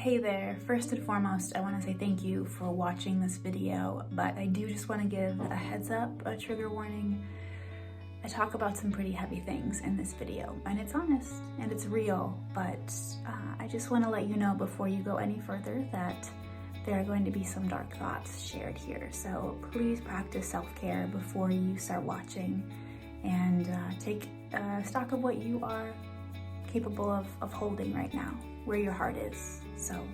Hey there, first and foremost, I want to say thank you for watching this video, but I do just want to give a heads up, a trigger warning. I talk about some pretty heavy things in this video, and it's honest and it's real, but I just want to let you know before you go any further that there are going to be some dark thoughts shared here. So please practice self-care before you start watching and take stock of what you are capable of holding right now, where your heart is. So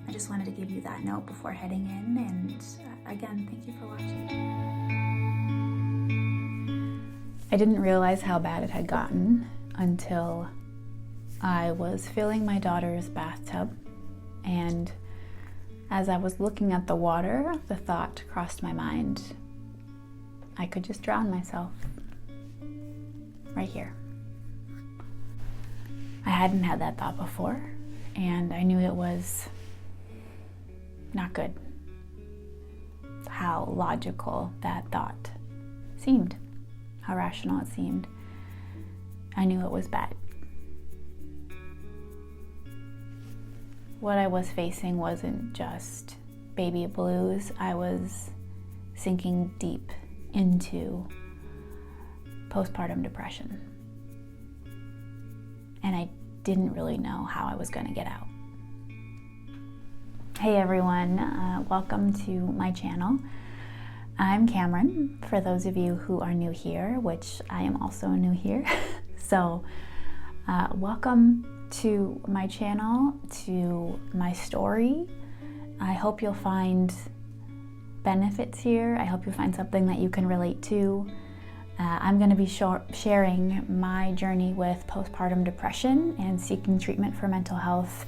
I just wanted to give you that note before heading in, and again, thank you for watching. I didn't realize how bad it had gotten until I was filling my daughter's bathtub, and as I was looking at the water, the thought crossed my mind, I could just drown myself right here. I hadn't had that thought before, and I knew it was not good. How logical that thought seemed, how rational it seemed. I knew it was bad. What I was facing wasn't just baby blues. I was sinking deep into postpartum depression. And I didn't really know how I was going to get out. Hey everyone, welcome to my channel. I'm Cameron, for those of you who are new here, which I am also new here. So welcome to my channel, to my story. I hope you'll find benefits here. I hope you'll find something that you can relate to. I'm going to be sharing my journey with postpartum depression and seeking treatment for mental health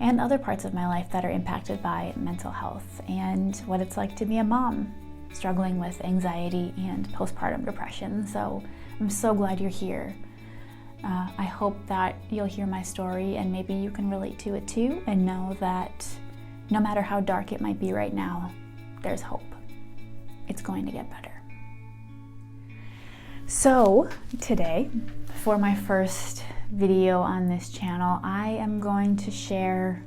and other parts of my life that are impacted by mental health, and what it's like to be a mom struggling with anxiety and postpartum depression. So I'm so glad you're here. I hope that you'll hear my story and maybe you can relate to it too, and know that no matter how dark it might be right now, there's hope. It's going to get better. So today, for my first video on this channel, I am going to share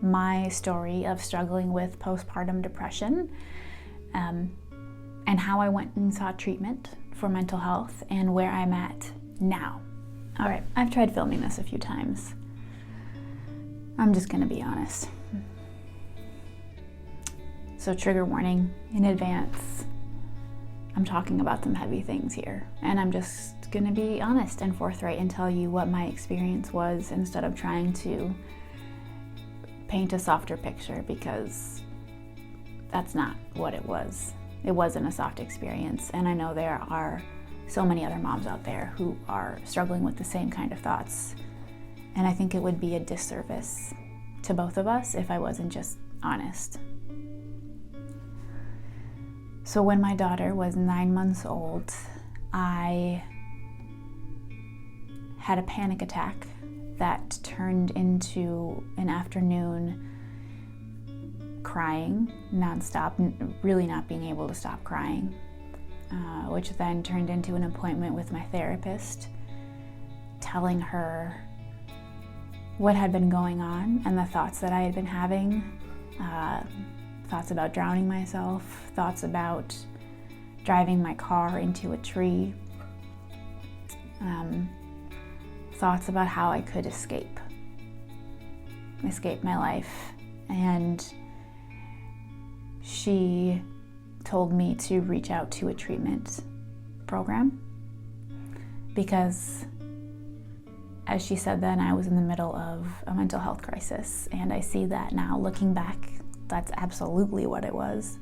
my story of struggling with postpartum depression, and how I went and sought treatment for mental health and where I'm at now. All right, I've tried filming this a few times. I'm just gonna be honest. So trigger warning in advance. I'm talking about some heavy things here, and I'm just gonna be honest and forthright and tell you what my experience was instead of trying to paint a softer picture, because that's not what it was. It wasn't a soft experience, and I know there are so many other moms out there who are struggling with the same kind of thoughts, and I think it would be a disservice to both of us if I wasn't just honest. So when my daughter was 9 months old, I had a panic attack that turned into an afternoon crying nonstop, really not being able to stop crying, which then turned into an appointment with my therapist, telling her what had been going on and the thoughts that I had been having. Thoughts about drowning myself, thoughts about driving my car into a tree, thoughts about how I could escape my life. And she told me to reach out to a treatment program because, as she said then, I was in the middle of a mental health crisis, and I see that now looking back. That's absolutely what it was.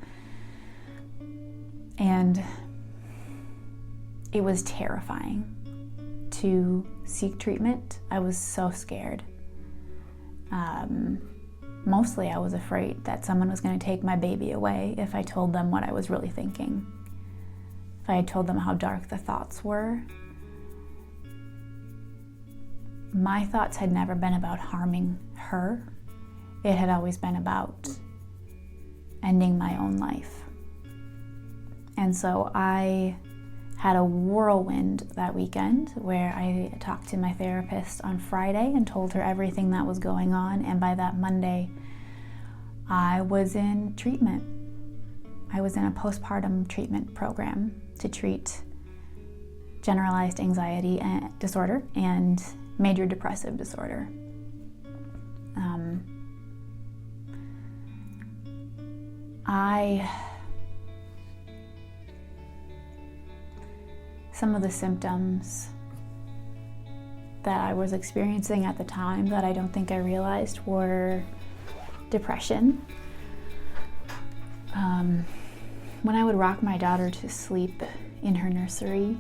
And it was terrifying to seek treatment. I was so scared. Mostly I was afraid that someone was going to take my baby away if I told them what I was really thinking. If I had told them how dark the thoughts were. My thoughts had never been about harming her. It had always been about ending my own life. And so I had a whirlwind that weekend where I talked to my therapist on Friday and told her everything that was going on, and by that Monday I was in treatment. I was in a postpartum treatment program to treat generalized anxiety disorder and major depressive disorder. Some of the symptoms that I was experiencing at the time that I don't think I realized were depression. When I would rock my daughter to sleep in her nursery,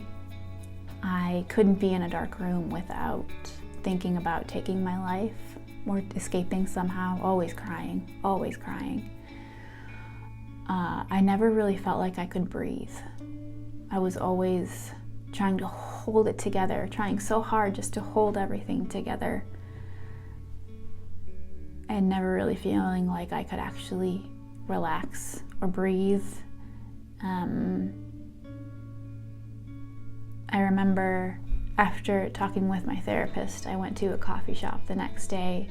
I couldn't be in a dark room without thinking about taking my life or escaping somehow, always crying, always crying. I never really felt like I could breathe. I was always trying to hold it together, trying so hard just to hold everything together, and never really feeling like I could actually relax or breathe. I remember after talking with my therapist, I went to a coffee shop the next day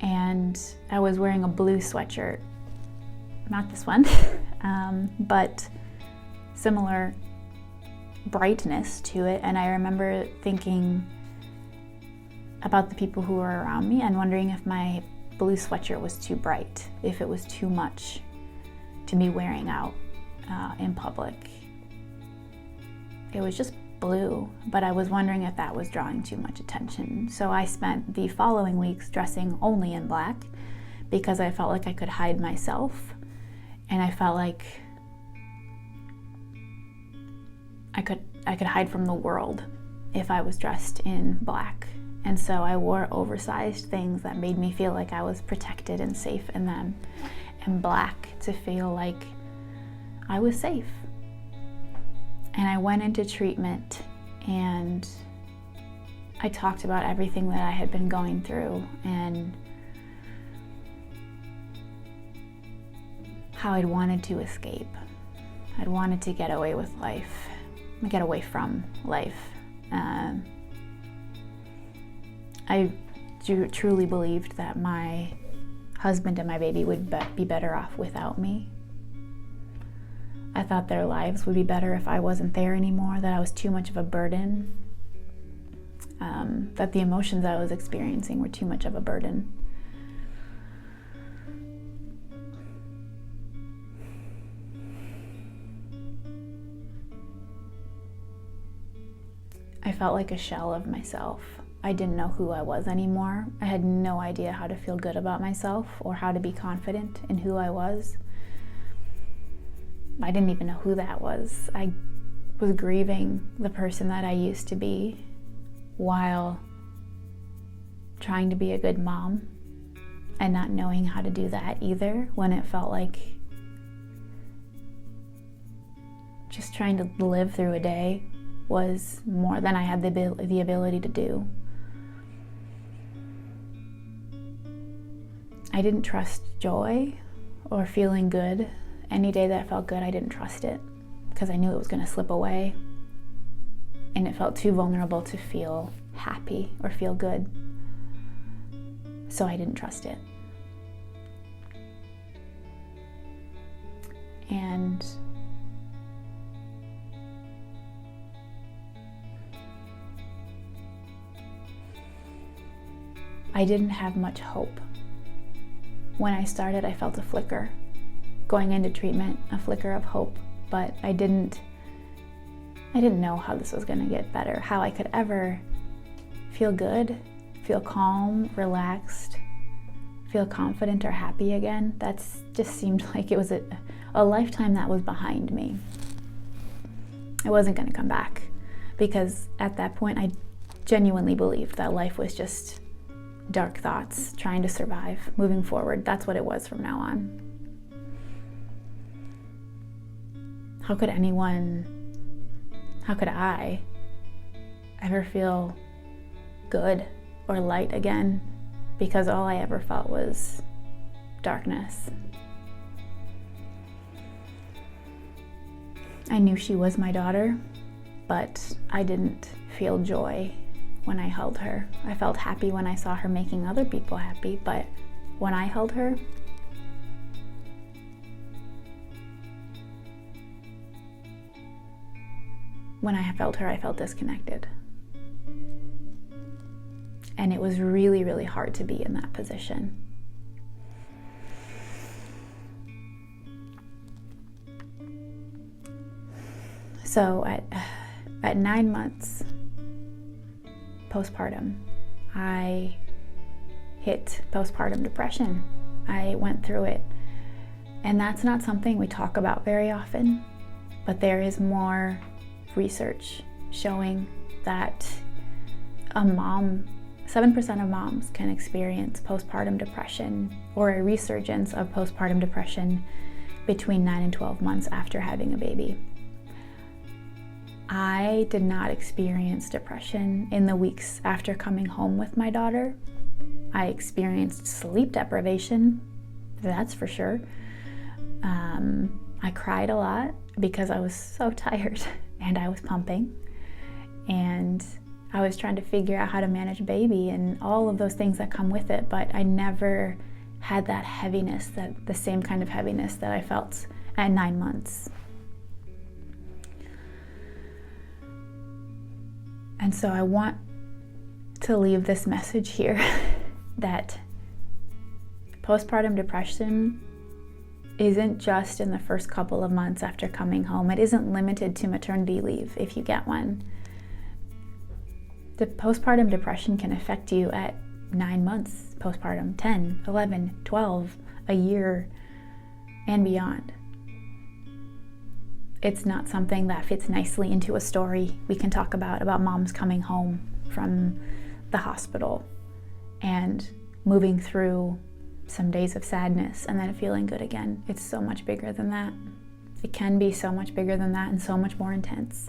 and I was wearing a blue sweatshirt. Not this one, but similar brightness to it. And I remember thinking about the people who were around me and wondering if my blue sweatshirt was too bright, if it was too much to be wearing out in public. It was just blue, but I was wondering if that was drawing too much attention. So I spent the following weeks dressing only in black because I felt like I could hide myself, and I felt like I could hide from the world if I was dressed in black. And so I wore oversized things that made me feel like I was protected and safe in them, and black to feel like I was safe. And I went into treatment and I talked about everything that I had been going through and how I'd wanted to escape. I'd wanted to get away with life, get away from life. I truly believed that my husband and my baby would be better off without me. I thought their lives would be better if I wasn't there anymore, that I was too much of a burden, that the emotions I was experiencing were too much of a burden. I felt like a shell of myself. I didn't know who I was anymore. I had no idea how to feel good about myself or how to be confident in who I was. I didn't even know who that was. I was grieving the person that I used to be while trying to be a good mom and not knowing how to do that either, when it felt like just trying to live through a day was more than I had the ability to do. I didn't trust joy or feeling good. Any day that felt good, I didn't trust it because I knew it was going to slip away, and it felt too vulnerable to feel happy or feel good, so I didn't trust it. And I didn't have much hope. When I started, I felt a flicker. Going into treatment, a flicker of hope, but I didn't know how this was going to get better, how I could ever feel good, feel calm, relaxed, feel confident or happy again. That just seemed like it was a lifetime that was behind me. It wasn't going to come back, because at that point I genuinely believed that life was just dark thoughts, trying to survive, moving forward. That's what it was from now on. How could I ever feel good or light again? Because all I ever felt was darkness. I knew she was my daughter, but I didn't feel joy when I held her. I felt happy when I saw her making other people happy, but when I held her, when I felt her, I felt disconnected. And it was really, really hard to be in that position. So at 9 months postpartum, I hit postpartum depression. I went through it. And that's not something we talk about very often, but there is more research showing that 7% of moms can experience postpartum depression or a resurgence of postpartum depression between 9 and 12 months after having a baby. I did not experience depression in the weeks after coming home with my daughter. I experienced sleep deprivation, that's for sure. I cried a lot because I was so tired and I was pumping, and I was trying to figure out how to manage baby and all of those things that come with it, but I never had that heaviness, the same kind of heaviness that I felt at 9 months. And so I want to leave this message here that postpartum depression isn't just in the first couple of months after coming home. It isn't limited to maternity leave if you get one. The postpartum depression can affect you at 9 months postpartum, 10, 11, 12, a year, and beyond. It's not something that fits nicely into a story we can talk about moms coming home from the hospital and moving through some days of sadness and then feeling good again. It's so much bigger than that. It can be so much bigger than that and so much more intense.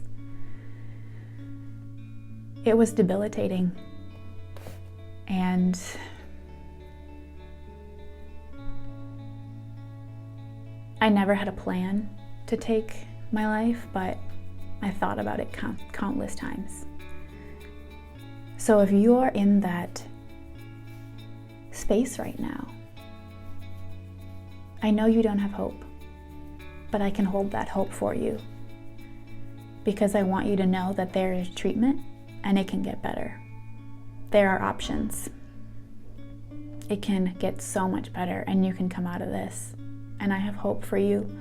It was debilitating, and I never had a plan to take my life, but I thought about it countless times. So if you are in that space right now, I know you don't have hope, but I can hold that hope for you, because I want you to know that there is treatment and it can get better. There are options. It can get so much better and you can come out of this. And I have hope for you,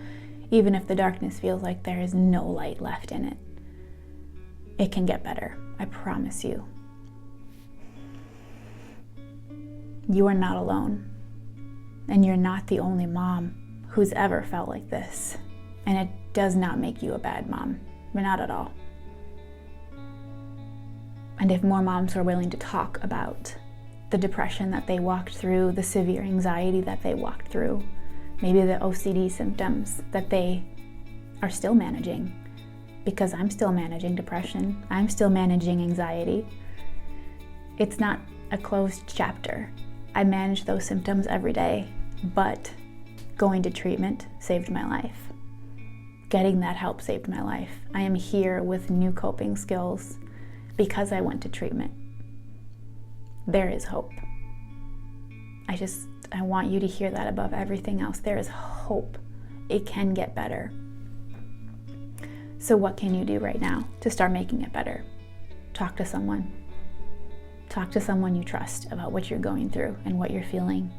even if the darkness feels like there is no light left in it. It can get better, I promise you. You are not alone, and you're not the only mom who's ever felt like this. And it does not make you a bad mom, but not at all. And if more moms were willing to talk about the depression that they walked through, the severe anxiety that they walked through, maybe the OCD symptoms that they are still managing, because I'm still managing depression, I'm still managing anxiety. It's not a closed chapter. I manage those symptoms every day, but going to treatment saved my life. Getting that help saved my life. I am here with new coping skills because I went to treatment. There is hope. I want you to hear that above everything else. There is hope. It can get better. So what can you do right now to start making it better? Talk to someone. Talk to someone you trust about what you're going through and what you're feeling.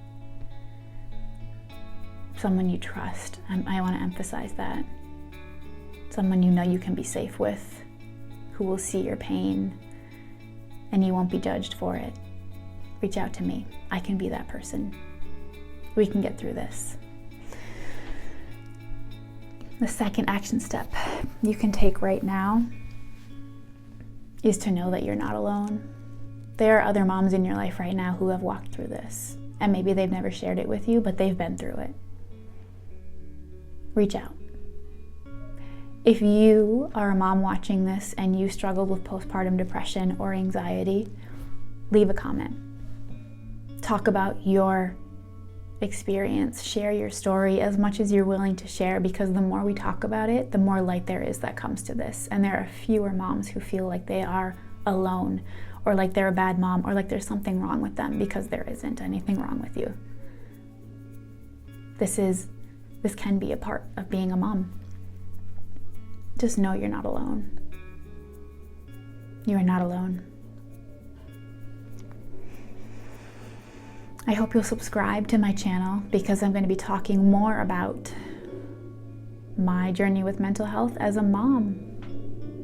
Someone you trust. I want to emphasize that. Someone you know you can be safe with, who will see your pain and you won't be judged for it. Reach out to me. I can be that person. We can get through this. The second action step you can take right now is to know that you're not alone. There are other moms in your life right now who have walked through this, and maybe they've never shared it with you, but they've been through it. Reach out. If you are a mom watching this and you struggled with postpartum depression or anxiety, leave a comment. Talk about your experience. Share your story as much as you're willing to share, because the more we talk about it, the more light there is that comes to this. And there are fewer moms who feel like they are alone, or like they're a bad mom, or like there's something wrong with them, because there isn't anything wrong with you. This can be a part of being a mom. Just know you're not alone. You are not alone. I hope you'll subscribe to my channel, because I'm going to be talking more about my journey with mental health as a mom,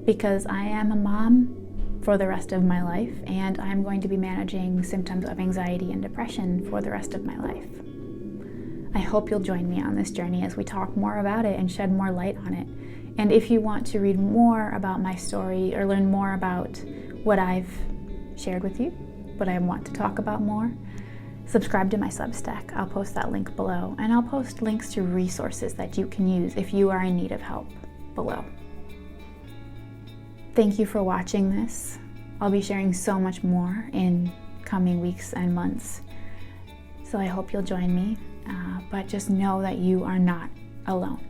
because I am a mom for the rest of my life, and I'm going to be managing symptoms of anxiety and depression for the rest of my life. I hope you'll join me on this journey as we talk more about it and shed more light on it. And if you want to read more about my story or learn more about what I've shared with you, what I want to talk about more, subscribe to my Substack. I'll post that link below, and I'll post links to resources that you can use if you are in need of help below. Thank you for watching this. I'll be sharing so much more in coming weeks and months, so I hope you'll join me. But just know that you are not alone.